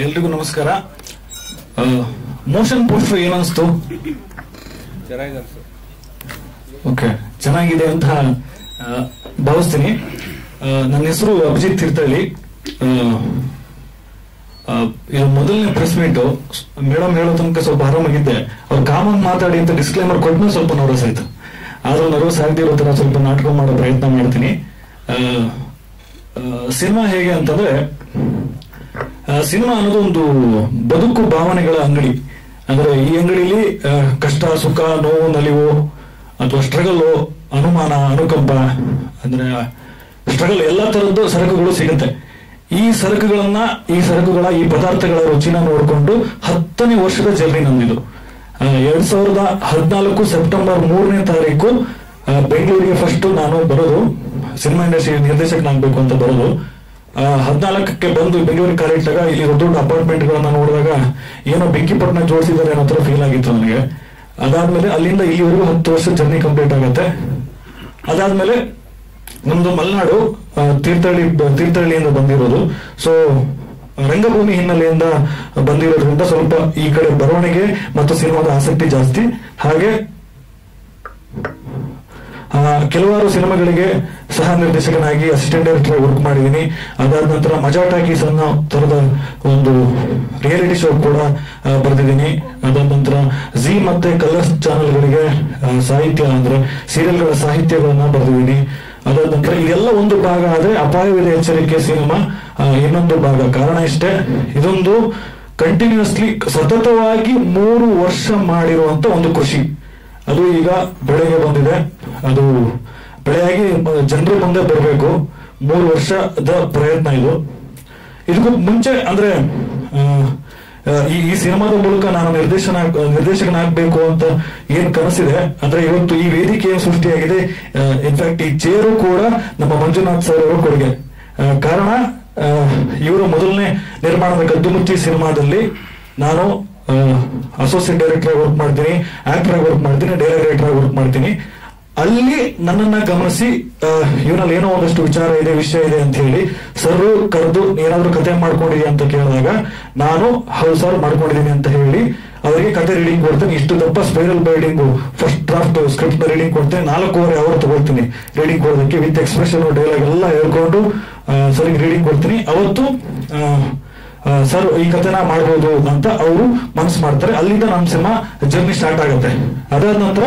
ಎಲ್ರಿಗೂ ನಮಸ್ಕಾರ. Motion poster ಏನನ್ಸ್ತು? Okay, ಚೆನ್ನಾಗಿದೆ ಅಂತ ಭಾವಿಸ್ತೀನಿ. ನನ್ನ ಹೆಸರು ಅಭಿಜಿತ್ ತೀರ್ಥಹಳ್ಳಿ. ಇದು ಮೊದಲನೇ ಪ್ರೆಸ್ ಮೀಟು. ಮೇಡಮ್ ಹೇಳೋ ತನಕ ಸ್ವಲ್ಪ ಆರಾಮಾಗಿದ್ದೆ. ಅವ್ರು ಕಾಮನ್ ಮಾತಾಡಿ ಅಂತ ಡಿಸ್ಕ್ಲೇಮರ್ ಕೊಟ್ಮೇಲೆ ಸ್ವಲ್ಪ ನರ್ವಸ್ ಆಯ್ತು. ಆದ್ರೂ ನರ್ವಸ್ ಆಗದಿರೋ ತರ ಸ್ವಲ್ಪ ನಾಟಕ ಮಾಡೋ ಪ್ರಯತ್ನ ಮಾಡ್ತೀನಿ. ಸಿನಿಮಾ ಹೇಗೆ ಅಂತಂದ್ರೆ, ಸಿನಿಮಾ ಅನ್ನೋದು ಒಂದು ಬದುಕು ಭಾವನೆಗಳ ಅಂಗಡಿ. ಅಂದ್ರೆ ಈ ಅಂಗಡಿಯಲ್ಲಿ ಕಷ್ಟ, ಸುಖ, ನೋವು, ನಲಿವು ಅಥವಾ ಸ್ಟ್ರಗಲ್, ಅನುಮಾನ, ಅನುಕಂಪ, ಅಂದ್ರೆ ಸ್ಟ್ರಗಲ್ ಎಲ್ಲ ತರದ್ದು ಸರಕುಗಳು ಸಿಗುತ್ತೆ. ಈ ಸರಕುಗಳ ಈ ಪದಾರ್ಥಗಳ ರುಚಿನ ನೋಡಿಕೊಂಡು 10ನೇ ವರ್ಷದ ಜರ್ನಿ ನಂದಿದು. 2014 ಸೆಪ್ಟೆಂಬರ್ 3ನೇ ತಾರೀಕು ಬೆಂಗಳೂರಿಗೆ ಫಸ್ಟ್ ನಾನು ಬರೋದು. ಸಿನಿಮಾ ಇಂಡಸ್ಟ್ರಿ ನಿರ್ದೇಶಕನಾಗಬೇಕು ಅಂತ ಬರೋದು. 14ಕ್ಕೆ ಬಂದು ಬೆಂಗಳೂರಿಗೆ ಕಾಲಿಟ್ಟಾಗ ಇಲ್ಲಿ ದೊಡ್ಡ ಅಪಾರ್ಟ್ಮೆಂಟ್ ಗಳನ್ನ ನೋಡಿದಾಗ ಏನೋ ಬೆಂಕಿಪಟ್ಟಣ ಜೋಡಿಸಿದ್ದಾರೆ ಅನ್ನೋ ತರ ಫೀಲ್ ಆಗಿತ್ತು ನನಗೆ. ಅದಾದ್ಮೇಲೆ ಅಲ್ಲಿಂದ ಇಲ್ಲಿವರೆಗೂ 10 ವರ್ಷ ಜರ್ನಿ ಕಂಪ್ಲೀಟ್ ಆಗುತ್ತೆ. ಅದಾದ್ಮೇಲೆ ನಮ್ದು ಮಲೆನಾಡು ತೀರ್ಥಹಳ್ಳಿಯಿಂದ ಬಂದಿರೋದು. ಸೊ ರಂಗಭೂಮಿ ಹಿನ್ನೆಲೆಯಿಂದ ಬಂದಿರೋದ್ರಿಂದ ಸ್ವಲ್ಪ ಈ ಕಡೆ ಬರವಣಿಗೆ ಮತ್ತು ಸಿನಿಮಾದ ಆಸಕ್ತಿ ಜಾಸ್ತಿ. ಹಾಗೆ ಕೆಲವಾರು ಸಿನಿಮಾಗಳಿಗೆ ಸಹ ನಿರ್ದೇಶಕನಾಗಿ ಅಸಿಸ್ಟೆಂಟ್ ಡೈರೆಕ್ಟರ್ ವರ್ಕ್ ಮಾಡಿದ್ದೀನಿ. ಅದಾದ ನಂತರ ಮಜಾ ಟಾಕೀಸ್ ಅನ್ನೋ ತರದ ಒಂದು ರಿಯಾಲಿಟಿ ಶೋ ಕೂಡ ಬರೆದಿದ್ದೀನಿ. ಅದಾದ ನಂತರ ಜಿ ಮತ್ತೆ ಕಲರ್ಸ್ ಚಾನೆಲ್ಗಳಿಗೆ ಸಾಹಿತ್ಯ ಅಂದ್ರೆ ಸೀರಿಯಲ್ಗಳ ಸಾಹಿತ್ಯಗಳನ್ನ ಬರೆದಿದ್ದೀನಿ. ಅದಾದ ನಂತರ ಇದೆಲ್ಲ ಒಂದು ಭಾಗ ಆದ್ರೆ ಅಪಾಯವಿದೆ ಎಚ್ಚರಿಕೆ ಸಿನಿಮಾ ಇನ್ನೊಂದು ಭಾಗ. ಕಾರಣ ಇಷ್ಟೇ, ಇದೊಂದು ಕಂಟಿನ್ಯೂಸ್ಲಿ ಸತತವಾಗಿ 3 ವರ್ಷ ಮಾಡಿರುವಂತ ಒಂದು ಕೃಷಿ. ಅದು ಈಗ ಬೆಳೆಗೆ ಬಂದಿದೆ. ಅದು ಬೆಳೆಯಾಗಿ ಜನರ ಮುಂದೆ ಬರಬೇಕು. 3 ವರ್ಷದ ಪ್ರಯತ್ನ ಇದು. ಇದಕ್ಕೂ ಮುಂಚೆ ಅಂದ್ರೆ ಈ ಸಿನಿಮಾದ ಮೂಲಕ ನಾನು ನಿರ್ದೇಶಕನಾಗಬೇಕು ಅಂತ ಏನ್ ಕನಸಿದೆ ಅಂದ್ರೆ ಇವತ್ತು ಈ ವೇದಿಕೆ ಸೃಷ್ಟಿಯಾಗಿದೆ. ಇನ್ಫ್ಯಾಕ್ಟ್ ಈ ಚೇರು ಕೂಡ ನಮ್ಮ ಮಂಜುನಾಥ್ ಸರ್ ಅವರ ಕೊಡುಗೆ. ಕಾರಣ ಇವರು ಮೊದಲನೇ ನಿರ್ಮಾಣದ ಕದ್ದುಮುಚ್ಚಿ ಸಿನಿಮಾದಲ್ಲಿ ನಾನು ಅಸೋಸಿಯೇಟ್ ಡೈರೆಕ್ಟರ್ ಆಗಿ ವರ್ಕ್ ಮಾಡ್ತೀನಿ, ಆಕ್ಟರ್ ಆಗಿ ವರ್ಕ್ ಮಾಡ್ತೀನಿ, ಡೈರೆಕ್ಟರ್ ಆಗಿ ವರ್ಕ್ ಮಾಡ್ತೀನಿ. ಅಲ್ಲಿ ನನ್ನನ್ನ ಗಮನಿಸಿ ಇವನಲ್ಲಿ ಏನೋ ಒಂದಷ್ಟು ವಿಷಯ ಇದೆ ಅಂತ ಹೇಳಿ ಸರ್ ಕರೆದು ಏನಾದ್ರು ಕತೆ ಮಾಡ್ಕೊಂಡಿದೀಯ ಅಂತ ಕೇಳಿದಾಗ ನಾನು ಹೌದು ಸರ್ ಮಾಡ್ಕೊಂಡಿದೀನಿ ಅಂತ ಹೇಳಿ ಅವರಿಗೆ ಕತೆ ರೀಡಿಂಗ್ ಕೊಡ್ತೇನೆ. ಇಷ್ಟು ದಪ್ಪ spiral binding first draft script reading ಕೊಡ್ತೇನೆ. 4.5 ಅವರ್ ತಗೊಳ್ತೀನಿ ರೀಡಿಂಗ್ ಕೊಡೋದಕ್ಕೆ. ವಿತ್ ಎಕ್ಸ್ಪ್ರೆಷನ್ ಡೈಲಾಗ್ ಎಲ್ಲ ಹೇಳ್ಕೊಂಡು ಸರಿಗೆ ರೀಡಿಂಗ್ ಕೊಡ್ತೀನಿ. ಅವತ್ತು ಸರ್ ಈ ಕಥೆನ ಮಾಡ್ಬೋದು ಅಂತ ಅವರು ಮನಸ್ಸು ಮಾಡ್ತಾರೆ. ಅಲ್ಲಿಂದ ನಮ್ಮ ಸಿನಿಮಾ ಜರ್ನಿ ಸ್ಟಾರ್ಟ್ ಆಗುತ್ತೆ. ಅದಾದ ನಂತರ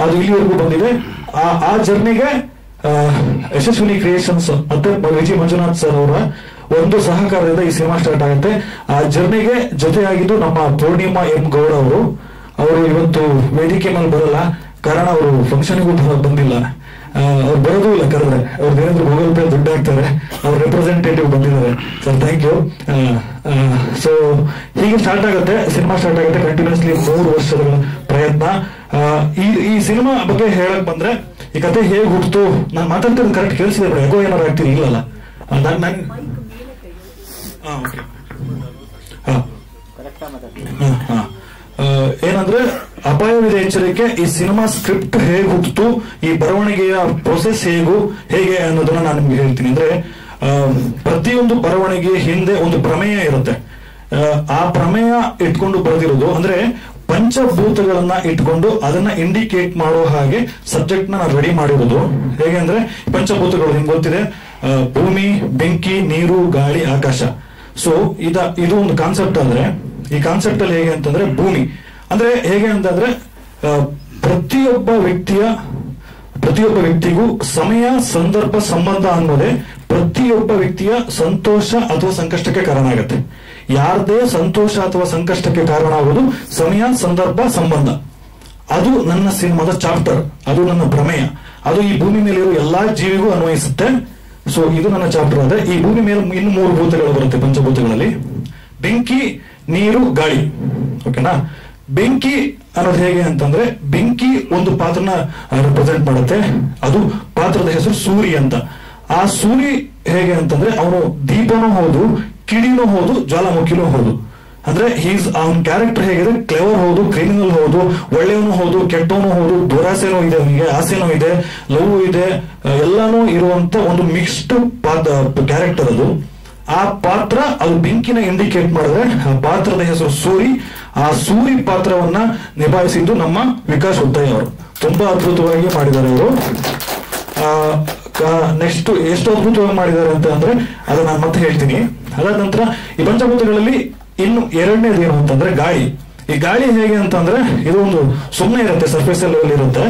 ಅದು ಇಲ್ಲಿವರೆಗೂ ಬಂದಿದೆ. ಆ ಜರ್ನಿಗೆ ಯಶಸ್ವಿನಿ ಕ್ರಿಯೇಷನ್ಸ್ ಮತ್ತೆ ವಿಜಯ್ ಮಂಜುನಾಥ್ ಸರ್ ಅವರ ಒಂದು ಸಹಕಾರದಿಂದ ಈ ಸಿನಿಮಾ ಸ್ಟಾರ್ಟ್ ಆಗುತ್ತೆ. ಆ ಜರ್ನಿಗೆ ಜೊತೆಯಾಗಿದ್ದು ನಮ್ಮ ಪೂರ್ಣಿಮಾ ಎಂ ಗೌಡ ಅವರು ಇವತ್ತು ವೇದಿಕೆ ಮೇಲೆ ಬರಲ್ಲ. ಕಾರಣ ಅವರು ಫಂಕ್ಷನ್ಗೂ ಬಂದಿಲ್ಲ. ಅವ್ರು ಬರೋದು ಇಲ್ಲ ಕರೆದ್ರೆ. ಅವ್ರದ್ದು ಏನಾದ್ರು ಗೂಗಲ್ ಪೇ ದುಡ್ಡು ಹಾಕ್ತಾರೆ. ಅವ್ರ ರೆಪ್ರೆಸೆಂಟೇಟಿವ್ ಬಂದಿದ್ದಾರೆ. Sir thank you. ಸೊ ಹೀಗೆ ಸ್ಟಾರ್ಟ್ ಆಗುತ್ತೆ, ಸಿನಿಮಾ ಸ್ಟಾರ್ಟ್ ಆಗುತ್ತೆ. ಕಂಟಿನ್ಯೂಸ್ಲಿ 3 ವರ್ಷದ ಪ್ರಯತ್ನ. ಈ ಸಿನಿಮಾ ಬಗ್ಗೆ ಹೇಳಕ್ ಬಂದ್ರೆ ಈ ಕತೆ ಹೇಗೆ ಹುಟ್ಟಿತು, ನಾನು ಮಾತಾಡ್ತಿರೋದು ಕರೆಕ್ಟ್ ಕೇಳಿಸಿದೆ ಬಿಡ, ಯಾಕೋ ಏನಾರು ಆಗ್ತೀನಿ ಇಲ್ಲಲ್ಲ. ಏನಂದ್ರೆ ಅಪಾಯವಿದೆ ಎಚ್ಚರಿಕೆ ಈ ಸಿನಿಮಾ ಸ್ಕ್ರಿಪ್ಟ್ ಹೇಗೆ ಹುಟ್ಟಿತು, ಈ ಬರವಣಿಗೆಯ ಪ್ರೊಸೆಸ್ ಹೇಗೆ ಅನ್ನೋದನ್ನ ನಾನು ನಿಮ್ಗೆ ಹೇಳ್ತೀನಿ. ಅಂದ್ರೆ ಪ್ರತಿಯೊಂದು ಬರವಣಿಗೆ ಹಿಂದೆ ಒಂದು ಪ್ರಮೇಯ ಇರುತ್ತೆ. ಆ ಪ್ರಮೇಯ ಇಟ್ಕೊಂಡು ಬರೆದಿರೋದು. ಅಂದ್ರೆ ಪಂಚಭೂತಗಳನ್ನ ಇಟ್ಕೊಂಡು ಅದನ್ನ ಇಂಡಿಕೇಟ್ ಮಾಡೋ ಹಾಗೆ ಸಬ್ಜೆಕ್ಟ್ ನ ರೆಡಿ ಮಾಡಿರೋದು. ಹೇಗೆ ಅಂದ್ರೆ ಪಂಚಭೂತಗಳು ನಿಮ್ಗೆ ಗೊತ್ತಿದೆ, ಭೂಮಿ, ಬೆಂಕಿ, ನೀರು, ಗಾಳಿ, ಆಕಾಶ. ಸೊ ಇದು ಒಂದು ಕಾನ್ಸೆಪ್ಟ್. ಅಂದ್ರೆ ಈ ಕಾನ್ಸೆಪ್ಟ್ ಅಲ್ಲಿ ಹೇಗೆ ಅಂತಂದ್ರೆ ಭೂಮಿ ಅಂದ್ರೆ ಹೇಗೆ ಅಂತಂದ್ರೆ ಪ್ರತಿಯೊಬ್ಬ ವ್ಯಕ್ತಿಗೂ ಸಮಯ, ಸಂದರ್ಭ, ಸಂಬಂಧ ಅನ್ನೋದೇ ಪ್ರತಿಯೊಬ್ಬ ವ್ಯಕ್ತಿಯ ಸಂತೋಷ ಅಥವಾ ಸಂಕಷ್ಟಕ್ಕೆ ಕಾರಣ ಆಗುತ್ತೆ. ಯಾರದೇ ಸಂತೋಷ ಅಥವಾ ಸಂಕಷ್ಟಕ್ಕೆ ಕಾರಣ ಆಗೋದು ಸಮಯ, ಸಂದರ್ಭ, ಸಂಬಂಧ. ಅದು ನನ್ನ ಸಿನಿಮಾದ ಚಾಪ್ಟರ್, ಅದು ನನ್ನ ಪ್ರಮೇಯ. ಅದು ಈ ಭೂಮಿ ಮೇಲಿರೋ ಎಲ್ಲಾ ಜೀವಿಗೂ ಅನ್ವಯಿಸುತ್ತೆ. ಸೊ ಇದು ನನ್ನ ಚಾಪ್ಟರ್. ಆದ್ರೆ ಈ ಭೂಮಿ ಮೇಲೆ ಇನ್ನು 3 ಭೂತಗಳು ಬರುತ್ತೆ ಪಂಚಭೂತಗಳಲ್ಲಿ: ಬೆಂಕಿ, ನೀರು, ಗಾಳಿ. ಓಕೆನಾ? ಬೆಂಕಿ ಅನ್ನೋದು ಹೇಗೆ ಅಂತಂದ್ರೆ ಬೆಂಕಿ ಒಂದು ಪಾತ್ರನ ರೆಪ್ರೆಸೆಂಟ್ ಮಾಡುತ್ತೆ. ಅದು ಪಾತ್ರದ ಹೆಸರು ಸೂರಿ ಅಂತ. ಆ ಸೂರಿ ಹೇಗೆ ಅಂತಂದ್ರೆ ಅವನು ದೀಪನೂ ಹೌದು, ಕಿಡಿನೂ ಹೌದು, ಜ್ವಾಲಾಮುಖಿನೂ ಹೌದು. ಅಂದ್ರೆ ಅವನ ಕ್ಯಾರೆಕ್ಟರ್ ಹೇಗಿದೆ, ಕ್ಲೆವರ್ ಹೌದು, ಕ್ರಿಮಿನಲ್ ಹೌದು, ಒಳ್ಳೆಯವನು ಹೌದು, ಕೆಟ್ಟವನು ಹೌದು, ದುರಾಸೆನೂ ಇದೆ ಅವನಿಗೆ, ಆಸೆನೂ ಇದೆ, ಲವ್ ಇದೆ, ಎಲ್ಲಾನು ಇರುವಂತ ಒಂದು ಮಿಕ್ಸ್ಡ್ ಕ್ಯಾರೆಕ್ಟರ್ ಅದು. ಆ ಪಾತ್ರ ಅದು ಬೆಂಕಿನ ಇಂಡಿಕೇಟ್ ಮಾಡಿದ್ರೆ ಆ ಪಾತ್ರದ ಹೆಸರು ಸೂರಿ. ಆ ಸೂರಿ ಪಾತ್ರವನ್ನ ನಿಭಾಯಿಸಿದ್ದು ನಮ್ಮ ವಿಕಾಸ್ ಉದ್ದಯ್ಯ ಅವರು. ತುಂಬಾ ಅದ್ಭುತವಾಗಿ ಮಾಡಿದ್ದಾರೆ ಅವರು. ನೆಕ್ಸ್ಟ್ ಎಷ್ಟು ಅದ್ಭುತವಾಗಿ ಮಾಡಿದ್ದಾರೆ ಅಂತ ಅಂದ್ರೆ ಅದು ನಾನು ಮತ್ತೆ ಹೇಳ್ತೀನಿ. ಅದಾದ ನಂತರ ಈ ಪಂಚಭೂತಗಳಲ್ಲಿ ಇನ್ನು ಎರಡನೇದು ಏನು ಅಂತಂದ್ರೆ ಗಾಳಿ. ಈ ಗಾಳಿ ಹೇಗೆ ಅಂತಂದ್ರೆ ಇದು ಒಂದು ಸುಮ್ಮನೆ ಇರುತ್ತೆ, ಸರ್ಫೇಸ್ ಲೆವೆಲ್ ಇರುತ್ತೆ.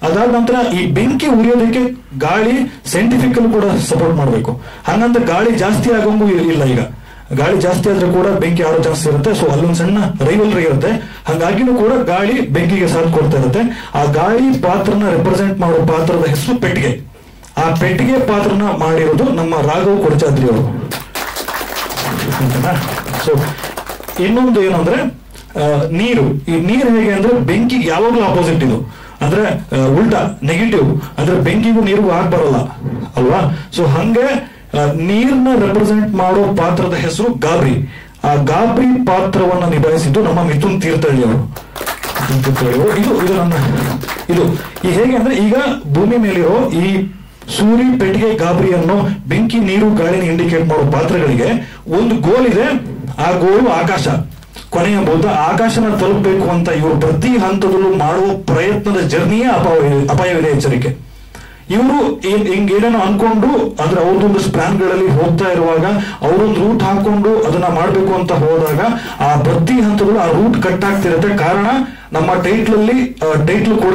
ಅದಾದ ನಂತರ ಈ ಬೆಂಕಿ ಉರಿಯೋದಕ್ಕೆ ಗಾಳಿ ಸೈಂಟಿಫಿಕಲ್ ಕೂಡ ಸಪೋರ್ಟ್ ಮಾಡಬೇಕು. ಹಂಗಂತ ಗಾಳಿ ಜಾಸ್ತಿ ಆಗೋಂಗೂ ಇಲ್ಲ. ಈಗ ಗಾಳಿ ಜಾಸ್ತಿ ಆದ್ರೆ ಕೂಡ ಬೆಂಕಿ ಆರೋ ಚಾನ್ಸ್ ಇರುತ್ತೆ. ಸೊ ಅಲ್ಲೊಂದು ಸಣ್ಣ ರೈವಲ್ರಿ ಇರುತ್ತೆ. ಹಂಗಾಗಿನೂ ಕೂಡ ಗಾಳಿ ಬೆಂಕಿಗೆ ಸಾಥ್ ಕೊಡ್ತಾ ಇರುತ್ತೆ. ಆ ಗಾಳಿ ಪಾತ್ರನ ರೆಪ್ರೆಸೆಂಟ್ ಮಾಡೋ ಪಾತ್ರದ ಹೆಸರು ಪೆಟ್ಟಿಗೆ. ಆ ಪೆಟ್ಟಿಗೆ ಪಾತ್ರನ ಮಾಡಿರೋದು ನಮ್ಮ ರಾಘವ್ ಕೊಡಚಾದ್ರಿ ಅವರು. ಸೊ ಇನ್ನೊಂದು ಏನು ಅಂದ್ರೆ ನೀರು. ಈ ನೀರು ಹೇಗೆ ಅಂದ್ರೆ ಬೆಂಕಿಗೆ ಯಾವಾಗ್ಲೂ ಆಪೋಸಿಟ್ ಇದು, ಅಂದ್ರೆ ಉಲ್ಟಾ ನೆಗೆಟಿವ್. ಅಂದ್ರೆ ಬೆಂಕಿಗೂ ನೀರಿಗೂ ಆಗ್ ಬರಲ್ಲ ಅಲ್ವಾ. ಸೊ ಹಂಗೆ ನೀರನ್ನ ರೆಪ್ರೆಸೆಂಟ್ ಮಾಡೋ ಪಾತ್ರದ ಹೆಸರು ಗಾಬ್ರಿ. ಆ ಗಾಬ್ರಿ ಪಾತ್ರವನ್ನ ನಿಭಾಯಿಸಿದ್ದು ನಮ್ಮ ಮಿಥುನ್ ತೀರ್ಥಹಳ್ಳಿ ಅವರು. ಇದು ನನ್ನ ಇದು ಈ ಹೇಗೆ ಅಂದ್ರೆ ಈಗ ಭೂಮಿ ಮೇಲಿರೋ ಈ ಸೂರಿ, ಪೆಟ್ಟಿಗೆ, ಗಾಬ್ರಿ ಅನ್ನೋ ಬೆಂಕಿ, ನೀರು, ಗಾಳಿನ ಇಂಡಿಕೇಟ್ ಮಾಡೋ ಪಾತ್ರಗಳಿಗೆ ಒಂದು ಗೋಲ್ ಇದೆ. ಆ ಗೋಲು ಆಕಾಶ. ಕೊನೆಯ ಬೌದ್ಧ ಆಕಾಶನ ತಲುಪಬೇಕು ಅಂತ ಇವರು ಪ್ರತಿ ಹಂತದಲ್ಲೂ ಮಾಡುವ ಪ್ರಯತ್ನದ ಜರ್ನಿಯೇ ಅಪಾಯವಿದೆ, ಎಚ್ಚರಿಕೆ. ಇವರು ಹಿಂಗೇನೇನೋ ಅನ್ಕೊಂಡು ಅಂದ್ರೆ ಅವ್ರದೊಂದಷ್ಟು ಪ್ಲಾನ್ ಗಳಲ್ಲಿ ಹೋಗ್ತಾ ಇರುವಾಗ ಅವರೊಂದು ರೂಟ್ ಹಾಕೊಂಡು ಅದನ್ನ ಮಾಡ್ಬೇಕು ಅಂತ ಹೋದಾಗ ಆ ಪ್ರತಿ ಹಂತದಲ್ಲೂ ಆ ರೂಟ್ ಕಟ್ ಆಗ್ತಿರುತ್ತೆ. ಕಾರಣ ನಮ್ಮ ಟೈಟ್ಲ್ ಕೂಡ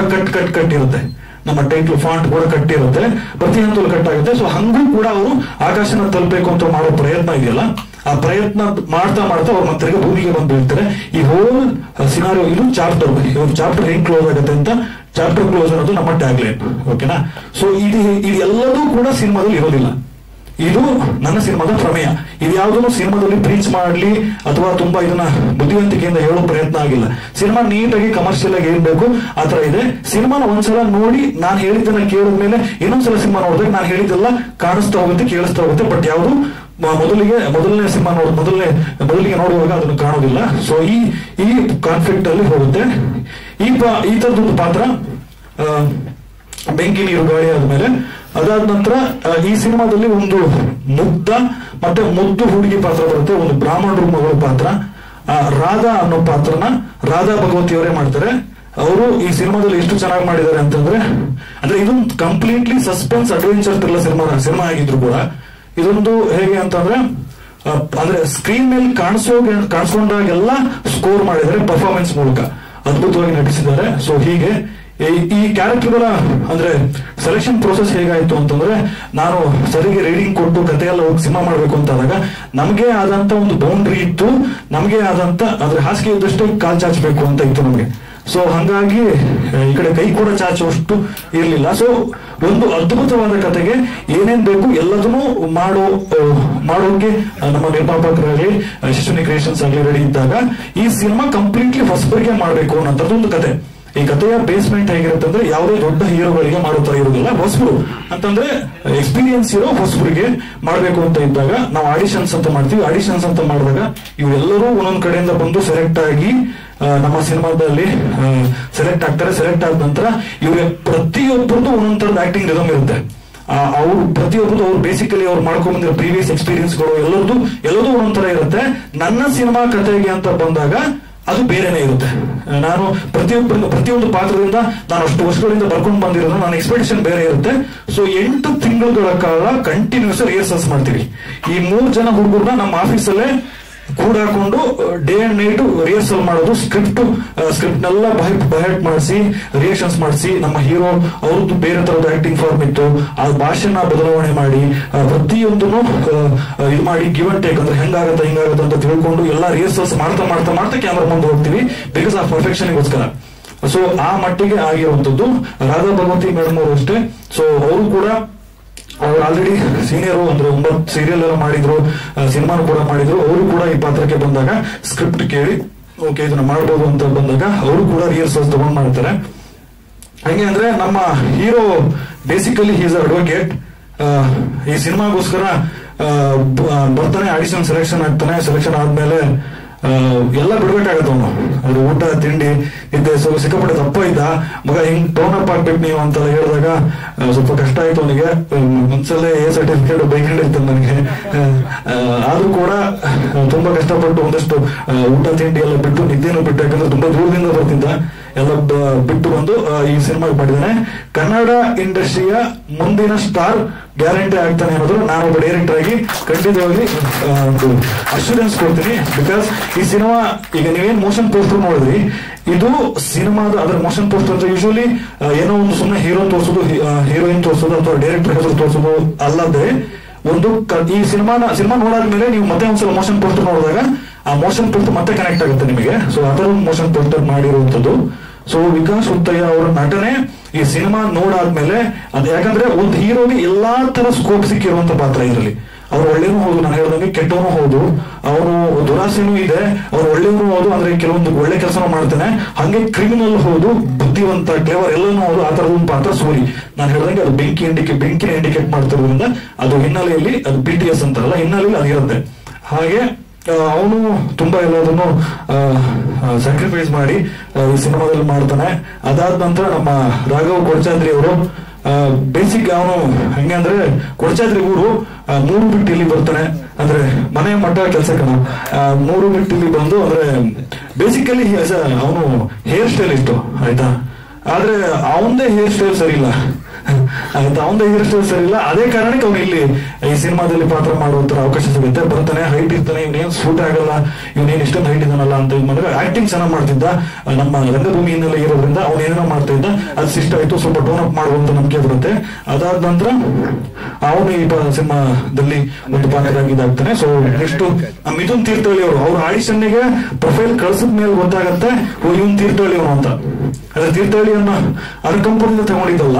ಕಟ್ ಇರುತ್ತೆ. ನಮ್ಮ ಟೈಟ್ಲ್ ಫಾಂಟ್ ಕೂಡ ಕಟ್ಟಿರುತ್ತೆ, ಪ್ರತಿ ಹಂತದಲ್ಲೂ ಕಟ್ ಆಗುತ್ತೆ. ಸೊ ಹಂಗೂ ಕೂಡ ಅವರು ಆಕಾಶನ ತಲುಪಬೇಕು ಅಂತ ಮಾಡೋ ಪ್ರಯತ್ನ ಇದೆಯಲ್ಲ, ಆ ಪ್ರಯತ್ನ ಮಾಡ್ತಾ ಅವ್ರು ಮತ್ತೆ ಭೂಮಿಗೆ ಬಂದು ಬೀಳ್ತಾರೆ. ಈ ಹೋಲ್ ಸಿನಾರಿಯೋ ಇದು ಚಾಪ್ಟರ್. ಚಾಪ್ಟರ್ ಹೆಂಗ್ ಕ್ಲೋಸ್ ಆಗುತ್ತೆ ಅಂತ, ಚಾಪ್ಟರ್ ಕ್ಲೋಸ್ ಅನ್ನೋದು ನಮ್ಮ ಟ್ಯಾಗ್ ಲೈನ್. ಓಕೆನಾ. ಸೊ ಇದು ಎಲ್ಲದೂ ಕೂಡ ಸಿನಿಮಾದಲ್ಲಿ ಇರೋದಿಲ್ಲ. ಇದು ನನ್ನ ಸಿನಿಮಾದ ಪ್ರಮೇಯ. ಇದು ಯಾವುದನ್ನು ಸಿನಿಮಾದಲ್ಲಿ ಪ್ರೀಚ್ ಮಾಡ್ಲಿ ಅಥವಾ ತುಂಬಾ ಇದನ್ನ ಬುದ್ಧಿವಂತಿಕೆಯಿಂದ ಹೇಳೋ ಪ್ರಯತ್ನ ಆಗಿಲ್ಲ. ಸಿನಿಮಾ ನೀಟಾಗಿ ಕಮರ್ಷಿಯಲ್ ಆಗಿ ಹೇಳ್ಬೇಕು ಆ ತರ ಇದೆ. ಸಿನಿಮಾನ ಒಂದ್ಸಲ ನೋಡಿ ನಾನು ಹೇಳಿದ್ದನ್ನ ಕೇಳಿದ್ಮೇಲೆ ಇನ್ನೊಂದ್ಸಲ ಸಿನಿಮಾ ನೋಡಿದಾಗ ನಾನು ಹೇಳಿದ್ದೆಲ್ಲ ಕಾಣಿಸ್ತಾ ಹೋಗುತ್ತೆ, ಕೇಳಿಸ್ತಾ ಹೋಗುತ್ತೆ. ಬಟ್ ಯಾವುದು ಮೊದಲನೇ ಸಿನಿಮಾ ಮೊದಲಿಗೆ ನೋಡುವಾಗ ಅದನ್ನು ಕಾಣೋದಿಲ್ಲ. ಸೊ ಈ ಕಾನ್ಫ್ಲಿಕ್ಟ್ ಅಲ್ಲಿ ಹೋಗುತ್ತೆ. ಈ ತರದೊಂದು ಪಾತ್ರ ಬೆಂಕಿ, ನೀರು, ಗಾಳಿ ಆದ್ಮೇಲೆ ಅದಾದ ನಂತರ ಈ ಸಿನಿಮಾದಲ್ಲಿ ಒಂದು ಮುಗ್ಧ ಮತ್ತೆ ಮುದ್ದು ಹುಡುಗಿ ಪಾತ್ರ ಬರುತ್ತೆ. ಒಂದು ಬ್ರಾಹ್ಮಣರ ಮಗಳ ಪಾತ್ರ. ರಾಧಾ ಅನ್ನೋ ಪಾತ್ರನ ರಾಧಾ ಭಗವತಿಯವರೇ ಮಾಡ್ತಾರೆ. ಅವರು ಈ ಸಿನಿಮಾದಲ್ಲಿ ಎಷ್ಟು ಚೆನ್ನಾಗಿ ಮಾಡಿದ್ದಾರೆ ಅಂತಂದ್ರೆ ಇದೊಂದು completely suspense adventure thriller cinema ಆಗಿದ್ರು ಕೂಡ ಇದೊಂದು ಹೇಗೆ ಅಂತಂದ್ರೆ ಸ್ಕ್ರೀನ್ ಮೇಲೆ ಕಾಣಿಸ್ಕೊಂಡಾಗೆಲ್ಲ ಸ್ಕೋರ್ ಮಾಡಿದ್ದಾರೆ ಪರ್ಫಾರ್ಮೆನ್ಸ್ ಮೂಲಕ, ಅದ್ಭುತವಾಗಿ ನಟಿಸಿದ್ದಾರೆ. ಸೊ ಹೀಗೆ ಈ ಕ್ಯಾರೆಕ್ಟರ್ಗಳ ಸೆಲೆಕ್ಷನ್ ಪ್ರೋಸೆಸ್ ಹೇಗಾಯ್ತು ಅಂತಂದ್ರೆ, ನಾನು ಸರಿಗೆ ರೀಡಿಂಗ್ ಕೊಟ್ಟು ಕಥೆಯೆಲ್ಲ ಹೋಗಿ ಸಿನಿಮಾ ಮಾಡ್ಬೇಕು ಅಂತ ಆದಾಗ ನಮ್ಗೆ ಆದಂತ ಒಂದು ಬೌಂಡ್ರಿ ಇತ್ತು. ನಮ್ಗೆ ಆದಂತ ಹಾಸಿಗೆ ಇದ್ದಷ್ಟೇ ಕಾಲ್ ಚಾಚಬೇಕು ಅಂತ ಇತ್ತು ನಮ್ಗೆ. ಸೊ ಹಂಗಾಗಿ ಈ ಕಡೆ ಕೈ ಕೂಡ ಚಾಚುವಷ್ಟು ಇರ್ಲಿಲ್ಲ. ಸೊ ಒಂದು ಅದ್ಭುತವಾದ ಕಥೆಗೆ ಏನೇನ್ ಬೇಕು ಎಲ್ಲದನ್ನೂ ಮಾಡೋಕೆ ನಮ್ಮ ನಿರ್ಮಾಪಕರಾಗಲಿ ಯಶಸ್ವಿನಿ ಕ್ರಿಯೇಷನ್ಸ್ ಆಗಲಿ ರೆಡಿ ಇದ್ದಾಗ ಈ ಸಿನಿಮಾ ಕಂಪ್ಲೀಟ್ಲಿ ಹೊಸಬರಿಗೆ ಮಾಡಬೇಕು ಅನ್ನೋಂಥದ್ದೊಂದು ಕತೆ. ಈ ಕಥೆಯ ಬೇಸ್ಮೆಂಟ್ ಹೇಗಿರುತ್ತೆ ಅಂದ್ರೆ ಯಾವುದೇ ದೊಡ್ಡ ಹೀರೋಗಳಿಗೆ ಮಾಡುತ್ತಾ ಇರೋದಿಲ್ಲ, ಹೊಸಬರು ಅಂತಂದ್ರೆ ಎಕ್ಸ್ಪೀರಿಯನ್ಸ್ ಇರೋ ಹೊಸಬರಿಗೆ ಮಾಡಬೇಕು ಅಂತ ಇದ್ದಾಗ ನಾವು ಆಡಿಷನ್ಸ್ ಅಂತ ಮಾಡ್ತೀವಿ. ಆಡಿಷನ್ಸ್ ಅಂತ ಮಾಡಿದಾಗ ಇವರೆಲ್ಲರೂ ಒಂದೊಂದ್ ಕಡೆಯಿಂದ ಬಂದು ಸೆಲೆಕ್ಟ್ ಆಗಿ ನಮ್ಮ ಸಿನಿಮಾದಲ್ಲಿ ಸೆಲೆಕ್ಟ್ ಆಗ್ತಾರೆ. ಸೆಲೆಕ್ಟ್ ಆದ ನಂತರ ಇವ್ರಿಗೆ ಪ್ರತಿಯೊಬ್ಬರದ್ದು ಒಂದೊಂದ್ ತರದ ಆಕ್ಟಿಂಗ್ ರಿದಮ್ ಇರುತ್ತೆ. ಅವ್ರು ಪ್ರತಿಯೊಬ್ಬರು ಅವ್ರು ಬೇಸಿಕಲಿ ಅವ್ರು ಮಾಡ್ಕೊಂಡ್ ಬಂದಿರೋ ಪ್ರೀವಿಯಸ್ ಎಕ್ಸ್ಪೀರಿಯನ್ಸ್ಗಳು ಎಲ್ಲದೂ ಒಂದೊಂಥರ ಇರುತ್ತೆ. ನನ್ನ ಸಿನಿಮಾ ಕಥೆಗೆ ಅಂತ ಬಂದಾಗ ಅದು ಬೇರೆನೆ ಇರುತ್ತೆ. ನಾನು ಪ್ರತಿಯೊಂದು ಪಾತ್ರದಿಂದ ನಾನು ಅಷ್ಟು ವರ್ಷಗಳಿಂದ ಬರ್ಕೊಂಡು ಬಂದಿರೋದು ನನ್ನ ಎಕ್ಸ್ಪೆಕ್ಟೇಷನ್ ಬೇರೆ ಇರುತ್ತೆ. ಸೊ 8 ತಿಂಗಳ ಕಾಲ ಕಂಟಿನ್ಯೂಸ್ ರಿಹರ್ಸಲ್ಸ್ ಮಾಡ್ತೀವಿ. ಈ 3 ಜನ ಹುಡುಗರನ್ನ ನಮ್ಮ ಆಫೀಸಲ್ಲೇ ಕೂಡ ಹಾಕೊಂಡು ಡೇ ಅಂಡ್ ನೈಟ್ ರಿಹರ್ಸಲ್ ಮಾಡೋದು. ಸ್ಕ್ರಿಪ್ಟ್ನೆಲ್ಲ ಬೈಹೆಟ್ ಮಾಡಿಸಿ ರಿಯಾಕ್ಷನ್ಸ್ ಮಾಡಿಸಿ ನಮ್ಮ ಹೀರೋ ಅವ್ರದ್ದು ಬೇರೆ ತರದ ಆಕ್ಟಿಂಗ್ ಫಾರ್ಮ್ ಇತ್ತು. ಆ ಭಾಷೆನ ಬದಲಾವಣೆ ಮಾಡಿ ಪ್ರತಿಯೊಂದನ್ನು ಇದು ಮಾಡಿ ಗಿವ್ ಅಂಡ್ ಟೇಕ್ ಹೆಂಗಾಗತ್ತೆ ಹಿಂಗಾಗತ್ತೆ ಅಂತ ತಿಳ್ಕೊಂಡು ಎಲ್ಲ ರಿಹರ್ಸಲ್ಸ್ ಮಾಡ್ತಾ ಕ್ಯಾಮ್ರಾ ಮುಂದೆ ಹೋಗ್ತೀವಿ ಬಿಕಾಸ್ ಆ ಪರ್ಫೆಕ್ಷನ್ಗೋಸ್ಕರ. ಸೊ ಆ ಮಟ್ಟಿಗೆ ಆಗಿರುವಂತದ್ದು. ರಾಧಾ ಭಗವತಿ ಮೇಡಮ್ ಅವರು ಅಷ್ಟೇ. ಸೊ ಅವರು ಕೂಡ ಅವ್ರು ಆಲ್ರೆಡಿ ಸೀನಿಯರು 9 ಸೀರಿಯಲ್ ಎಲ್ಲ ಮಾಡಿದ್ರು, ಸಿನಿಮಾನು ಕೂಡ ಮಾಡಿದ್ರು. ಅವರು ಕೂಡ ಈ ಪಾತ್ರಕ್ಕೆ ಬಂದಾಗ ಸ್ಕ್ರಿಪ್ಟ್ ಕೇಳಿ ಓಕೆ ಇದನ್ನ ಮಾಡ್ಬೋದು ಅಂತ ಬಂದಾಗ ಅವರು ಕೂಡ ರಿಹರ್ಸಲ್ಸ್ ತಗೊಂಡ್ ಮಾಡ್ತಾರೆ. ಹಂಗೆ ನಮ್ಮ ಹೀರೋ ಬೇಸಿಕಲಿ ಈಸ್ ಅಡ್ವೊಕೇಟ್. ಈ ಸಿನಿಮಾಗೋಸ್ಕರ ಬರ್ತಾನೆ, ಆಡಿಷನ್ ಸೆಲೆಕ್ಷನ್ ಆಗ್ತಾನೆ. ಸೆಲೆಕ್ಷನ್ ಆದ್ಮೇಲೆ ಎಲ್ಲ ಬಿಡ್ಬೇಕಾಗತ್ತ ಅವನು. ಅದು ಊಟ ತಿಂಡಿ ಇದ್ದೆ ಸಿಕ್ಕಾಪಟ್ಟೆ ದಪ್ಪ ಇದ್ದ ಮಗ, ಹಿಂಗ್ ಟೋನ್ ಅಪ್ ಆಗ್ಬೇಕು ನೀವು ಅಂತ ಹೇಳಿದಾಗ ಸ್ವಲ್ಪ ಕಷ್ಟ ಆಯ್ತು ಅವನಿಗೆ. ಒಂದ್ಸಲ ಎ ಸರ್ಟಿಫಿಕೇಟ್ ಬೈಕೊಂಡಿರ್ತಾನೆ ನನಗೆ. ಆದ್ರೂ ಕೂಡ ತುಂಬಾ ಕಷ್ಟಪಟ್ಟು ಒಂದಷ್ಟು ಊಟ ತಿಂಡಿ ಎಲ್ಲ ಬಿಟ್ಟು, ನಿದ್ದೆನೂ ಬಿಟ್ಟು, ಯಾಕಂದ್ರೆ ತುಂಬಾ ದೂರದಿಂದ ಬರ್ತಿದ್ದ, ಎಲ್ಲ ಬಿಟ್ಟು ಬಂದು ಈ ಸಿನಿಮಾ ಮಾಡಿದ್ದಾನೆ. ಕನ್ನಡ ಇಂಡಸ್ಟ್ರಿಯ ಮುಂದಿನ ಸ್ಟಾರ್ ಗ್ಯಾರಂಟಿ ಆಗ್ತಾನೆ ಅನ್ನೋದು ನಾನೊಬ್ಬ ಡೈರೆಕ್ಟರ್ ಆಗಿ ಖಂಡಿತವಾಗಿ ಒಂದು ಅಶ್ಯೂರೆನ್ಸ್ ಕೊಡ್ತೀನಿ. ಬಿಕಾಸ್ ಈ ಸಿನಿಮಾ ಈಗ ನೀವೇನ್ ಮೋಷನ್ ಪೋಸ್ಟರ್ ನೋಡಿದ್ರಿ, ಇದು ಸಿನಿಮಾದ ಅದರ ಮೋಷನ್ ಪೋಸ್ಟರ್ ಅಂತ ಯೂಶುವಲಿ ಏನೋ ಒಂದು ಸುಮ್ಮನೆ ಹೀರೋ ತೋರಿಸೋದು, ಹೀರೋಯಿನ್ ತೋರಿಸೋದು ಅಥವಾ ಡೈರೆಕ್ಟರ್ ಹೆಸರು ತೋರಿಸೋದು ಅಲ್ಲದೆ, ಒಂದು ಈ ಸಿನಿಮಾ ನೋಡಾದ್ಮೇಲೆ ನೀವು ಮತ್ತೆ ಒಂದ್ಸಲ ಮೋಷನ್ ಪೋಸ್ಟರ್ ನೋಡಿದಾಗ ಆ ಮೋಷನ್ ಪೋಸ್ಟರ್ ಮತ್ತೆ ಕನೆಕ್ಟ್ ಆಗುತ್ತೆ ನಿಮಗೆ. ಸೊ ಅದರ ಮೋಷನ್ ಪೋಸ್ಟರ್ ಮಾಡಿರುವಂತದ್ದು. ಸೊ ವಿಕಾಸ್ ಹುತ್ತಯ್ಯ ಅವರ ನಟನೆ ಈ ಸಿನಿಮಾ ನೋಡಾದ್ಮೇಲೆ ಅದು, ಯಾಕಂದ್ರೆ ಒಂದು ಹೀರೋಗೆ ಎಲ್ಲಾ ತರ ಸ್ಕೋಪ್ ಸಿಕ್ಕಿರುವಂತ ಪಾತ್ರ ಇದರಲ್ಲಿ. ಅವ್ರು ಒಳ್ಳೆಯೂ ಹೌದು, ನಾನು ಹೇಳಿದಂಗೆ ಕೆಟ್ಟವನು ಹೌದು, ಅವನು ದುರಾಸೆನೂ ಇದೆ, ಅವ್ರು ಒಳ್ಳೆಯವನು ಹೌದು, ಅಂದ್ರೆ ಕೆಲವೊಂದು ಒಳ್ಳೆ ಕೆಲಸ ಮಾಡ್ತಾನೆ, ಹಂಗೆ ಕ್ರಿಮಿನಲ್ ಹೌದು, ಬುದ್ಧಿವಂತ, ಕ್ಲೇವರ್ ಎಲ್ಲನೂ ಹೌದು. ಆ ತರದ ಒಂದು ಪಾತ್ರ ಸೂರಿ. ನಾನು ಹೇಳಿದಂಗೆ ಅದು ಬೆಂಕಿನ ಇಂಡಿಕೇಟ್ ಮಾಡ್ತಿರೋದ್ರಿಂದ ಅದು ಹಿನ್ನೆಲೆಯಲ್ಲಿ ಅದು BTS ಅಂತಾರಲ್ಲ, ಹಿನ್ನೆಲೆಯಲ್ಲಿ ಅದು ಇರುತ್ತೆ. ಹಾಗೆ ಅವನು ತುಂಬಾ ಎಲ್ಲದನ್ನು ಸ್ಯಾಕ್ರಿಫೈಸ್ ಮಾಡಿ ಈ ಸಿನಿಮಾದಲ್ಲಿ ಮಾಡ್ತಾನೆ. ಅದಾದ ನಂತರ ನಮ್ಮ ರಾಘವ್ ಕೊಡಚಾದ್ರಿ ಅವರು ಬೇಸಿಕ್ ಅವನು ಹೆಂಗೆ ಅಂದ್ರೆ, ಕೊಡಚಾದ್ರಿ ಊರು 3 ಬಿಟ್ಟು ಇಲ್ಲಿ ಬರ್ತಾನೆ, ಅಂದ್ರೆ ಮನೆ ಮಠ ಕೆಲಸಕ್ಕೆ 3 ಬಿಟ್ಟು ಇಲ್ಲಿ ಬಂದು, ಅಂದ್ರೆ ಬೇಸಿಕಲಿ ಅವನು ಹೇರ್ ಸ್ಟೈಲ್ ಇಷ್ಟು ಆಯ್ತಾ, ಆದ್ರೆ ಅವನದೇ ಹೇರ್ ಸ್ಟೈಲ್ ಸರಿ ಇಲ್ಲ ಆಯ್ತಾ, ಅವನದೇ ಹೇರ್ ಸ್ಟೈಲ್ ಸರಿ ಇಲ್ಲ. ಅದೇ ಕಾರಣಕ್ಕೆ ಅವನು ಇಲ್ಲಿ ಈ ಸಿನಿಮಾದಲ್ಲಿ ಪಾತ್ರ ಮಾಡುವಂತ ಅವಕಾಶ ಸಿಗುತ್ತೆ. ಬರ್ತಾನೆ, ಹೈಟ್ ಇರ್ತಾನೆ, ಇವನೇನ್ ಸೂಟ್ ಆಗಲ್ಲ, ಇವನೇನ್ ಇಷ್ಟೊಂದು ಹೈಟ್ ಇದಾನಲ್ಲ ಅಂತ ಮಾಡಿದ್ರೆ ಆಕ್ಟಿಂಗ್ ಚೆನ್ನಾಗಿ ಮಾಡ್ತಿದ್ದ. ನಮ್ಮ ರಂಗಭೂಮಿ ಹಿನ್ನೆಲೆ ಇರೋದ್ರಿಂದ ಅವನು ಏನೇನೋ ಮಾಡ್ತಾ ಇದ್ದ, ಅದು ಇಷ್ಟ ಆಯ್ತು, ಸ್ವಲ್ಪ ಟೋನ್ ಅಪ್ ಮಾಡುವಂತ ನಂಬಿಕೆ ಬರುತ್ತೆ. ಅದಾದ ನಂತರ ಅವನು ಈ ಸಿನಿಮಾದಲ್ಲಿ ಒಂದು ಪಾತ್ರರಾಗಿ ಇದಾಗ್ತಾನೆ. ಸೊ ನೆಕ್ಸ್ಟ್ ಮಿಥುನ್ ತೀರ್ಥಹಳ್ಳಿ ಅವರು, ಅವ್ರ ಆಡಿಷನ್ಗೆ ಪ್ರೊಫೈಲ್ ಕಳ್ಸಿದ ಮೇಲೆ ಗೊತ್ತಾಗತ್ತೆ ಇವನ್ ತೀರ್ಥಹಳ್ಳಿ ಅವನು ಅಂತ. ಅದ್ರ ತೀರ್ಥಹಳ್ಳಿಯನ್ನ ಅನುಕಂಪದಿಂದ ತಗೊಂಡಿದ್ದಲ್ಲ,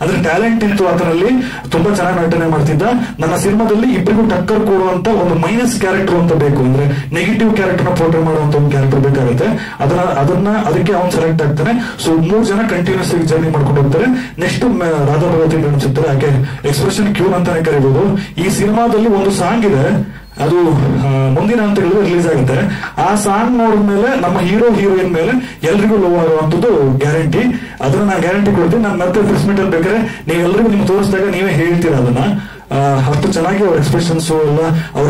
ಅದ್ರ ಟ್ಯಾಲೆಂಟ್ ಇತ್ತು ಆತನಲ್ಲಿ, ತುಂಬಾ ಚೆನ್ನಾಗಿ ನಟನೆ ಮಾಡ್ತಿದ್ದ. ನನ್ನ ಸಿನಿಮಾದಲ್ಲಿ ಇಬ್ಬರಿಗೂ ಟಕ್ಕರ್ ಕೊಡುವಂತ ಒಂದು ಮೈನಸ್ ಕ್ಯಾರೆಕ್ಟರ್ ಅಂತ ಬೇಕು, ಅಂದ್ರೆ ನೆಗೆಟಿವ್ ಕ್ಯಾರೆಕ್ಟರ್ ನ ಪೋರ್ಟ್ರೇಟ್ ಮಾಡುವಂತ ಒಂದು ಕ್ಯಾರೆಕ್ಟರ್ ಬೇಕಾಗುತ್ತೆ. ಅದಕ್ಕೆ ಅವ್ನು ಸೆಲೆಕ್ಟ್ ಆಗ್ತಾನೆ. ಸೊ 3 ಜನ ಕಂಟಿನ್ಯೂಸ್ ಆಗಿ ಜರ್ನಿ ಮಾಡ್ಕೊಂಡು ಹೋಗ್ತಾರೆ. ನೆಕ್ಸ್ಟ್ ರಾಧಾ ಭಗವತಿ ಅನ್ಸುತ್ತಾರೆ, ಆಕೆ ಎಕ್ಸ್ಪ್ರೆಷನ್ ಕ್ಯೂನ್ ಅಂತಾನೆ ಕರಿಬಹುದು. ಈ ಸಿನಿಮಾದಲ್ಲಿ ಒಂದು ಸಾಂಗ್ ಇದೆ, ಅದು ಮುಂದಿನ ಹಂತಗಳು ರಿಲೀಸ್ ಆಗುತ್ತೆ. ಆ ಸಾಂಗ್ ನೋಡಿದ್ಮೇಲೆ ನಮ್ಮ ಹೀರೋಯಿನ್ ಮೇಲೆ ಎಲ್ರಿಗೂ ಲವ್ ಆಗುವಂಥದ್ದು ಗ್ಯಾರಂಟಿ. ಅದನ್ನ ನಾನು ಗ್ಯಾರಂಟಿ ಕೊಡ್ತೀನಿ. ನಾನು ಮತ್ತೆ ಪ್ರೆಸ್ ಮೀಟ್ ಅಲ್ಲಿ ಬೇಕಾದ್ರೆ ನೀವೆಲ್ಲರಿಗೂ ನಿಮ್ಗೆ ತೋರಿಸಿದಾಗ ನೀವೇ ಹೇಳ್ತೀರಾ ಅದನ್ನ. ಅಷ್ಟು ಚೆನ್ನಾಗಿ ಅವ್ರ ಎಕ್ಸ್ಪ್ರೆಷನ್ಸ್ ಎಲ್ಲ ಅವರ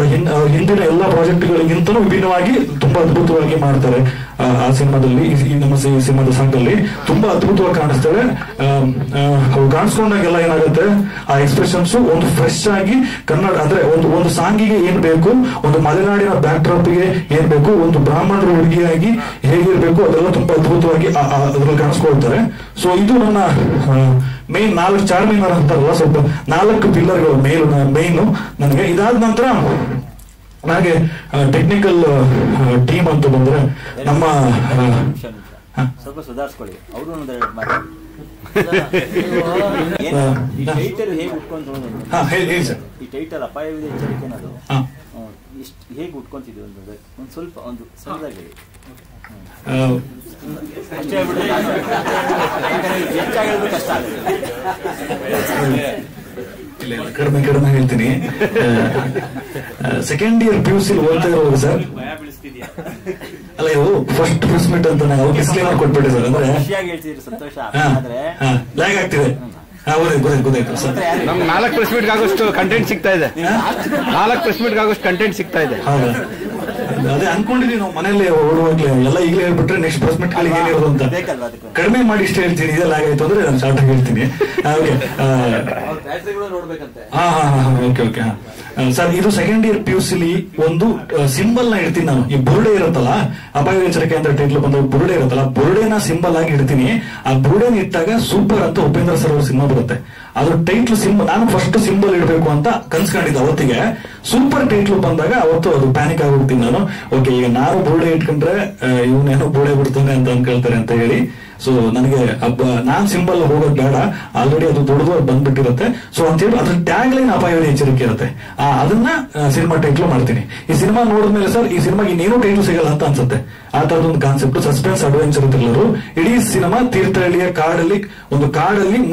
ಹಿಂದಿನ ಎಲ್ಲ ಪ್ರಾಜೆಕ್ಟ್ಗಳಿಗಿಂತಲೂ ವಿಭಿನ್ನವಾಗಿ ತುಂಬಾ ಅದ್ಭುತವಾಗಿ ಮಾಡ್ತಾರೆ. ಆ ಸಿನಿಮಾದಲ್ಲಿ, ನಮ್ಮ ಸಿನಿಮಾದ ಸಾಂಗಲ್ಲಿ ತುಂಬಾ ಅದ್ಭುತವಾಗಿ ಕಾಣಿಸ್ತಾರೆ. ಅವ್ರು ಕಾಣಿಸ್ಕೊಂಡಾಗೆಲ್ಲ ಏನಾಗುತ್ತೆ, ಆ ಎಕ್ಸ್ಪ್ರೆಷನ್ಸ್ ಒಂದು ಫ್ರೆಶ್ ಆಗಿ ಕನ್ನಡ, ಅಂದ್ರೆ ಒಂದು ಸಾಂಗಿಗೆ ಏನ್ ಬೇಕು, ಒಂದು ಮಲೆನಾಡಿನ ಬ್ಯಾಕ್ ಡ್ರಾಪ್ ಗೆ ಏನ್ ಬೇಕು, ಒಂದು ಬ್ರಾಹ್ಮಣರ ಹುಡುಗಿಯಾಗಿ ಹೇಗಿರ್ಬೇಕು, ಅದೆಲ್ಲ ತುಂಬಾ ಅದ್ಭುತವಾಗಿ ಅದ್ರಲ್ಲಿ ಕಾಣಿಸ್ಕೊಳ್ತಾರೆ. ಸೊ ಇದು ನನ್ನ ಮೇನ್ 4 ಚಾರ್ಮಿನಾರ್ ಅಂತಾರಲ್ಲ, ಸ್ವಲ್ಪ 4 ಪಿಲ್ಲರ್ಗಳು ಮೇನು ನನಗೆ. ಇದಾದ ನಂತರ ನನಗೆ ಟೆಕ್ನಿಕಲ್ ಟೀಮ್ ಅಂತ ಬಂದ್ರೆ ನಮ್ಮ ಸ್ವಲ್ಪ ಸುಧಾರಿಸ್ಕೊಳ್ಳಿ ಅವರು ಹೇಗೆ ಉಟ್ಕೊಂಡು ಈ ಟೈಟಲ್ ಅಪಾಯವಿದೆ ಎಚ್ಚರಿಕೆ ಅನ್ನೋದು ಹೇಗೆ ಉಟ್ಕೊಂತಿದ್ವಿ ಅಂದ್ರೆ ಒಂದು ಸ್ವಲ್ಪ ಒಂದು ಸಣ್ಣದಾಗಿ ಕಷ್ಟ ಆಗುತ್ತೆ. ಕಡಿಮೆ ಹೇಳ್ತೀನಿ. ಸೆಕೆಂಡ್ ಇಯರ್ PUC ಓದ್ತಾ ಇರೋರು ಸರ್, ಅಲ್ಲ ಇವು ಫಸ್ಟ್ ಪ್ರೆಸ್ ಮೀಟ್ ಅಂತ ನಾವು ಡಿಸ್ಕ್ಲೇಮರ್ ಕೊಟ್ಬಿಟ್ಟೆ ಸರ್. ಅಂದ್ರೆ ಸಂತೋಷ ಲ್ಯಾಗ್ ಆಗ್ತಿದೆ. ಗೊತ್ತಾಯ್ತು ಸರ್, ನಮ್ಗೆ 4 ಪ್ರೆಸ್ ಮೀಟ್ ಆಗೋಷ್ಟು ಕಂಟೆಂಟ್ ಸಿಗ್ತಾ ಇದೆ. 4 ಪ್ರೆಸ್ ಮೀಟ್ ಆಗೋಷ್ಟು ಕಂಟೆಂಟ್ ಸಿಗ್ತಾ ಇದೆ. ಹೌದಾ, ಅದೇ ಅನ್ಕೊಂಡಿದೀವಿ ನಾವು ಮನೇಲಿ ಓಡುವಾಗ್ಲೇ ಎಲ್ಲ ಈಗಲೇ ಹೇಳ್ಬಿಟ್ರೆ ನೆಕ್ಸ್ಟ್ ಪ್ರೆಸ್ ಮೀಟ್ ಗಳಿಗೆ ಏನಿರೋದು ಅಂತ ಕಡಿಮೆ ಮಾಡಿ ಇಷ್ಟ ಹೇಳ್ತೀನಿ. ಇದೆಲ್ಲ ಆಗಾಯ್ತು ಅಂದ್ರೆ ನಾನು ಶಾರ್ಟ್ ಆಗಿ ಹೇಳ್ತೀನಿ. ಓಕೆ ಸರ್, ಇದು ಸೆಕೆಂಡ್ ಇಯರ್ PUC ಒಂದು ಸಿಂಬಲ್ ನ ಇಡ್ತೀನಿ ನಾನು. ಈ ಬುರುಡೆ ಇರುತ್ತಲ್ಲ, ಅಪಾಯ ಎಚ್ಚರಿಕೆ ಅಂತ ಟೈಟ್ಲ್ ಬಂದ ಬುರುಡೆ ಇರುತ್ತಲ್ಲ, ಬುರುಡೆನ ಸಿಂಬಲ್ ಆಗಿ ಇಡ್ತೀನಿ. ಆ ಬುರುಡೆನ ಇಟ್ಟಾಗ ಸೂಪರ್ ಅಂತ ಉಪೇಂದ್ರ ಸರ್ ಅವ್ರ ಸಿನಿಮಾ ಬರುತ್ತೆ. ಅದ್ರ ಟೈಟ್ಲ್ ಸಿಂಬಲ್ ನಾನು ಫಸ್ಟ್ ಸಿಂಬಲ್ ಇಡಬೇಕು ಅಂತ ಕನ್ಸ್ಕೊಂಡಿದ್ದೆ ಅವತ್ತಿಗೆ. ಸೂಪರ್ ಟೈಟ್ಲ್ ಬಂದಾಗ ಅವತ್ತು ಅದು ಪ್ಯಾನಿಕ್ ಆಗೋಗ್ತೀನಿ ನಾನು. ಓಕೆ, ಈಗ ನಾನು ಬುರುಡೆ ಇಟ್ಕೊಂಡ್ರೆ ಇವನೇನೋ ಬುರುಡೆ ಬಿಡ್ತಾನೆ ಅಂತ ಅನ್ಕೊಳ್ತಾರೆ ಅಂತ ಹೇಳಿ. ಸೊ ನನಗೆ ನಾನ್ ಸಿಂಬಲ್ ಹೋಗೋದು ಬೇಡ, ಆಲ್ರೆಡಿ ಅದು ದೊಡ್ಡದು ಬಂದ್ಬಿಟ್ಟಿರುತ್ತೆ. ಸೊ ಅಂತ ಹೇಳಿ ಅದ್ರ ಟ್ಯಾಗ್ ಲೈನ್ ಅಪಾಯದ ಎಚ್ಚರಿಕೆ ಇರುತ್ತೆ, ಅದನ್ನ ಸಿನಿಮಾ ಟೈಟ್ಲ್ ಮಾಡ್ತೀನಿ. ಈ ಸಿನಿಮಾ ನೋಡಿದ್ಮೇಲೆ ಸರ್ ಈ ಸಿನಿಮಾಗೆ ಇನ್ನೇನು ಟೈಟ್ಲ್ ಸಿಗಲ್ಲ ಅಂತ ಅನ್ಸುತ್ತೆ. ಆ ತರದೊಂದು ಕಾನ್ಸೆಪ್ಟ್, ಸಸ್ಪೆನ್ಸ್ ಅಡ್ವೆಂಚರ್ ಥ್ರಿಲ್ಲರು. ಇಡೀ ಸಿನಿಮಾ ತೀರ್ಥಹಳ್ಳಿಯ ಕಾಡಲ್ಲಿ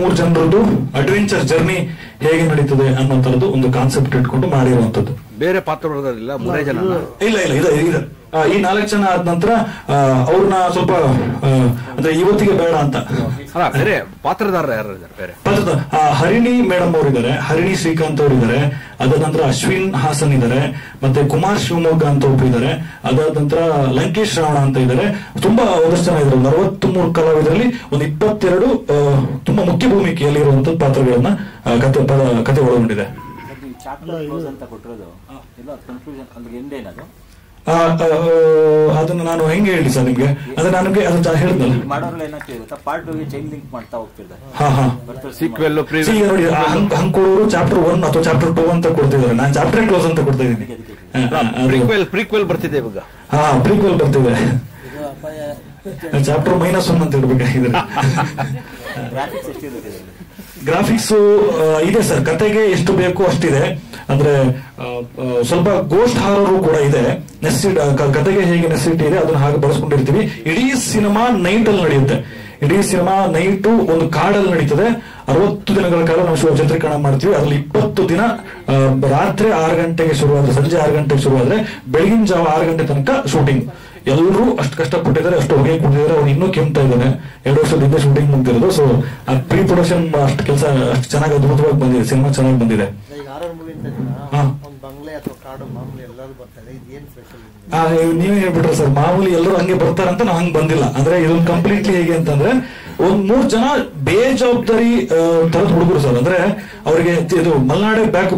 3 ಜನರದ್ದು ಅಡ್ವೆಂಚರ್ ಜರ್ನಿ ಹೇಗೆ ನಡೀತದೆ ಅನ್ನೋ ತರದ್ದು ಒಂದು ಕಾನ್ಸೆಪ್ಟ್ ಇಟ್ಕೊಂಡು ಮಾಡಿರುವಂತದ್ದು. ಬೇರೆ ಪಾತ್ರಗಳಿಲ್ಲ, 3 ಜನ ಇಲ್ಲ ಈ 4 ಜನ ಆದ ನಂತರ ಅವ್ರನ್ನ ಸ್ವಲ್ಪ ಅಂದ್ರೆ ಇವತ್ತಿಗೆ ಬೇಡ ಅಂತ ಬೇರೆ ಪಾತ್ರದಾರ ಯಾರು ಇದ್ದಾರೆ? ಬೇರೆ ಹರಿಣಿ ಮೇಡಮ್ ಅವರಿದ್ದಾರೆ, ಹರಿಣಿ ಶ್ರೀಕಾಂತ್ ಅವರಿದ್ದಾರೆ, ಅದಾದ ನಂತರ ಅಶ್ವಿನ್ ಹಾಸನ್ ಇದ್ದಾರೆ, ಮತ್ತೆ ಕುಮಾರ್ ಶಿವಮೊಗ್ಗ ಅಂತ ಒಬ್ರು ಇದ್ದಾರೆ, ಅದಾದ ನಂತರ ಲಂಕೇಶ್ ರಾವಣ ಅಂತ ಇದ್ದಾರೆ. ತುಂಬಾ ಒಂದಷ್ಟು ಜನ ಇದ್ದಾರೆ. 63 ಕಲಾವಿದರಲ್ಲಿ ಒಂದು 22 ತುಂಬಾ ಮುಖ್ಯ ಭೂಮಿಕೆಯಲ್ಲಿ ಇರುವಂತಹ ಪಾತ್ರಗಳನ್ನ ಕತೆ ಒಳಗೊಂಡಿದೆ. ಅದನ್ನ ನಾನು ಹೆಂಗೆ ಹೇಳಿ ಸರ್ ನಿಮ್ಗೆ? ಅದೇ ನನಗೆ ಅದು ಹೇಳಿದ್ನಲ್ಲ, ನೋಡಿ ಹಂಕೋರು ಚಾಪ್ಟರ್ 1 ಅಥವಾ ಚಾಪ್ಟರ್ 2 ಅಂತ ಕೊಡ್ತಿದ್ದಾರೆ, ನಾನು ಚಾಪ್ಟರ್ ಕ್ಲೋಸ್ ಅಂತ ಕೊಡ್ತಾ ಇದ್ದೀನಿ. ಪ್ರೀಕ್ವೆಲ್ ಬರ್ತಿದೆ ಇವಾಗ. ಪ್ರೀಕ್ವೆಲ್ ಬರ್ತಿದೆ, ಚಾಪ್ಟರ್ -1 ಅಂತ ಇಡ್ಬೇಕಾಗಿದೆ. ಗ್ರಾಫಿಕ್ಸ್ ಇದೆ ಸರ್, ಕತೆಗೆ ಎಷ್ಟು ಬೇಕು ಅಷ್ಟಿದೆ. ಅಂದ್ರೆ ಸ್ವಲ್ಪ ಗೋಸ್ಟ್ ಹಾರರು ಕೂಡ ಇದೆ. ಕತೆಗೆ ಹೇಗೆ ನೆಸಿಟಿ ಇದೆ ಅದನ್ನ ಹಾಗೆ ಬಳಸ್ಕೊಂಡಿರ್ತೀವಿ. ಇಡೀ ಸಿನಿಮಾ ನೈಟ್ ಅಲ್ಲಿ ನಡೆಯುತ್ತೆ. ಇಡೀ ಸಿನಿಮಾ ನೈಟು ಒಂದು ಕಾಡಲ್ಲಿ ನಡೀತದೆ. 60 ದಿನಗಳ ಕಾಲ ನಾವು ಚಿತ್ರೀಕರಣ ಮಾಡ್ತೀವಿ. ಅದ್ರಲ್ಲಿ 20 ದಿನ ರಾತ್ರಿ 6 ಗಂಟೆಗೆ ಶುರುವಾದ್ರೆ, ಸಂಜೆ 6 ಗಂಟೆಗೆ ಶುರುವಾದ್ರೆ ಬೆಳಗಿನ ಜಾವ 6 ಗಂಟೆ ತನಕ ಶೂಟಿಂಗ್. ಎಲ್ಲರೂ ಅಷ್ಟು ಕಷ್ಟಪಟ್ಟಿದ್ದಾರೆ, ಅಷ್ಟು ಹೊಗೆ ಕುಡಿದಿದ್ದಾರೆ. ಅವ್ರು ಇನ್ನೂ ಕೆಮ್ತಾ ಇದ್ದಾರೆ. 2 ವರ್ಷದಿಂದ ಶೂಟಿಂಗ್ ಮುಗ್ದಿರೋದು. ಸೊ ಪ್ರೀ ಪ್ರೊಡಕ್ಷನ್ ಅಷ್ಟು ಕೆಲಸ ಅಷ್ಟು ಚೆನ್ನಾಗಿ ಅದ್ಭುತವಾಗಿ ಬಂದಿದೆ. ಸಿನಿಮಾ ಚೆನ್ನಾಗಿ ಬಂದಿದೆ. ನೀವೇ ಹೇಳ್ಬಿಟ್ರೆ ಸರ್, ಮಾಮೂಲಿ ಎಲ್ಲರೂ ಹಂಗೆ ಬರ್ತಾರಂತ ನಾವು ಹಂಗೆ ಬಂದಿಲ್ಲ. ಅಂದ್ರೆ ಇದೊಂದು ಕಂಪ್ಲೀಟ್ಲಿ ಹೇಗೆ ಅಂತಂದ್ರೆ ಒಂದ್ 3 ಜನ ಬೇಜವಾಬ್ದಾರಿ ತರದ ಹುಡುಗರು ಸರ್. ಅಂದ್ರೆ ಅವರಿಗೆ ಇದು ಮಲ್ನಾಡೆ ಬ್ಯಾಕ್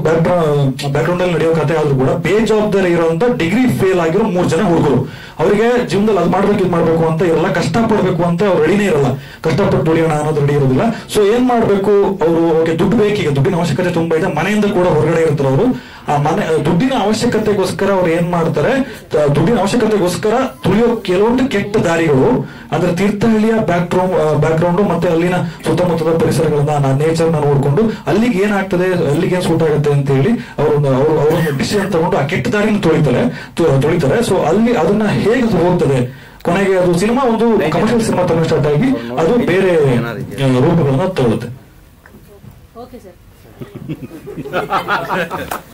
ಗ್ರೌಂಡ್ ಅಲ್ಲಿ ನಡೆಯೋ ಕಥೆ ಆದ್ರೂ ಕೂಡ ಬೇಜವಾಬ್ದಾರಿ ಇರುವಂತ ಡಿಗ್ರಿ ಫೇಲ್ ಆಗಿರೋ 3 ಜನ ಹುಡುಗರು. ಅವರಿಗೆ ಜೀವನದಲ್ಲಿ ಅದು ಮಾಡ್ಬೇಕು ಇದು ಮಾಡ್ಬೇಕು ಅಂತ ಇರಲ್ಲ, ಕಷ್ಟ ಪಡ್ಬೇಕು ಅಂತ ಅವ್ರು ರೆಡಿನೇ ಇರಲ್ಲ. ಕಷ್ಟಪಟ್ಟು ದುಡಿಯೋಣ ಅನ್ನೋದು ರೆಡಿ ಇರೋದಿಲ್ಲ. ಸೊ ಏನ್ ಮಾಡ್ಬೇಕು ಅವರು? ದುಡ್ಡು ಬೇಕೀಗ, ದುಡ್ಡಿನ ಅವಶ್ಯಕತೆ ತುಂಬಾ ಇದೆ. ಮನೆಯಿಂದ ಕೂಡ ಹೊರಗಡೆ ಇರ್ತಾರೆ ಅವರು. ಆ ಮನೆ ದುಡ್ಡಿನ ಅವಶ್ಯಕತೆಗೋಸ್ಕರ ಅವ್ರು ಏನ್ ಮಾಡ್ತಾರೆ, ದುಡ್ಡಿನ ಅವಶ್ಯಕತೆಗೋಸ್ಕರ ತುಳಿಯೋ ಕೆಲವೊಂದು ಕೆಟ್ಟ ದಾರಿಗಳು ಅಂದ್ರೆ ತೀರ್ಥಹಳ್ಳಿಯ ಬ್ಯಾಕ್ ಗ್ರೌಂಡ್ ಮತ್ತೆ ಅಲ್ಲಿನ ಸುತ್ತಮುತ್ತದ ಪರಿಸರಗಳನ್ನ ನೇಚರ್ ನ ನೋಡ್ಕೊಂಡು ಅಲ್ಲಿಗೆ ಏನಾಗ್ತದೆ, ಅಲ್ಲಿಗೆ ಏನ್ ಸೂಟ್ ಆಗುತ್ತೆ ಅಂತ ಹೇಳಿ ಅವ್ರೊಂದು ಡಿಸಿಷನ್ ತಗೊಂಡು ಆ ಕೆಟ್ಟ ದಾರಿನ ತೊಳಿತಾರೆ. ಸೊ ಅಲ್ಲಿ ಅದನ್ನ ಹೇಗೆ ಹೋಗ್ತದೆ, ಕೊನೆಗೆ ಅದು ಸಿನಿಮಾ ಒಂದು ಕಮರ್ಷಿಯಲ್ ಸಿನಿಮಾ ತರ ಸ್ಟಾರ್ಟ್ ಆಗಿ ಅದು ಬೇರೆ ರೂಪಗಳನ್ನ ತಗೊಳುತ್ತೆ.